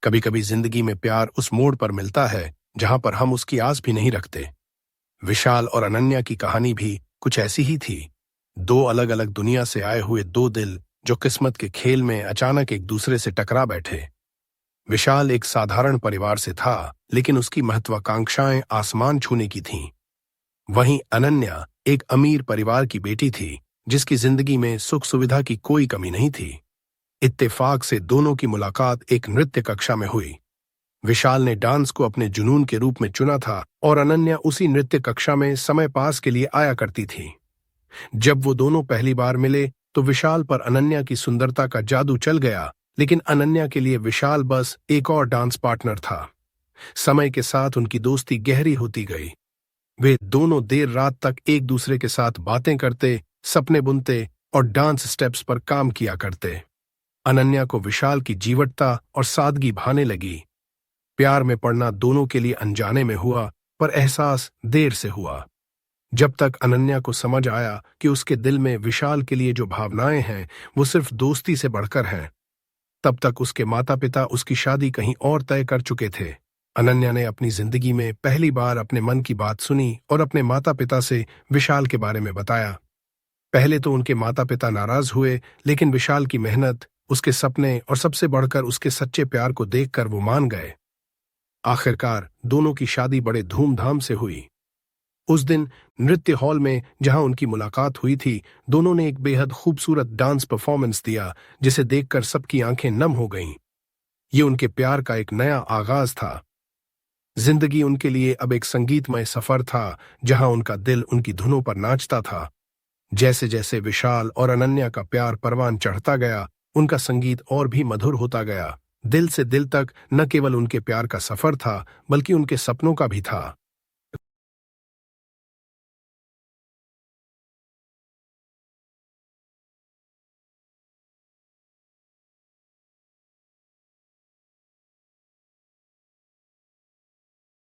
कभी कभी जिंदगी में प्यार उस मोड़ पर मिलता है जहां पर हम उसकी आस भी नहीं रखते। विशाल और अनन्या की कहानी भी कुछ ऐसी ही थी। दो अलग अलग दुनिया से आए हुए दो दिल जो किस्मत के खेल में अचानक एक दूसरे से टकरा बैठे। विशाल एक साधारण परिवार से था, लेकिन उसकी महत्वाकांक्षाएं आसमान छूने की थीं। वहीं अनन्या एक अमीर परिवार की बेटी थी, जिसकी जिंदगी में सुख सुविधा की कोई कमी नहीं थी। इत्तेफाक से दोनों की मुलाकात एक नृत्य कक्षा में हुई। विशाल ने डांस को अपने जुनून के रूप में चुना था और अनन्या उसी नृत्य कक्षा में समय पास के लिए आया करती थी। जब वो दोनों पहली बार मिले तो विशाल पर अनन्या की सुंदरता का जादू चल गया, लेकिन अनन्या के लिए विशाल बस एक और डांस पार्टनर था। समय के साथ उनकी दोस्ती गहरी होती गई। वे दोनों देर रात तक एक दूसरे के साथ बातें करते, सपने बुनते और डांस स्टेप्स पर काम किया करते। अनन्या को विशाल की जीवटता और सादगी भाने लगी। प्यार में पड़ना दोनों के लिए अनजाने में हुआ, पर एहसास देर से हुआ। जब तक अनन्या को समझ आया कि उसके दिल में विशाल के लिए जो भावनाएं हैं वो सिर्फ दोस्ती से बढ़कर हैं, तब तक उसके माता पिता उसकी शादी कहीं और तय कर चुके थे। अनन्या ने अपनी जिंदगी में पहली बार अपने मन की बात सुनी और अपने माता पिता से विशाल के बारे में बताया। पहले तो उनके माता पिता नाराज हुए, लेकिन विशाल की मेहनत, उसके सपने और सबसे बढ़कर उसके सच्चे प्यार को देखकर वो मान गए। आखिरकार दोनों की शादी बड़े धूमधाम से हुई। उस दिन नृत्य हॉल में जहां उनकी मुलाकात हुई थी, दोनों ने एक बेहद खूबसूरत डांस परफॉर्मेंस दिया, जिसे देखकर सबकी आंखें नम हो गईं। ये उनके प्यार का एक नया आगाज था। जिंदगी उनके लिए अब एक संगीतमय सफर था, जहां उनका दिल उनकी धुनों पर नाचता था। जैसे जैसे विशाल और अनन्या का प्यार परवान चढ़ता गया, उनका संगीत और भी मधुर होता गया। दिल से दिल तक न केवल उनके प्यार का सफर था, बल्कि उनके सपनों का भी था।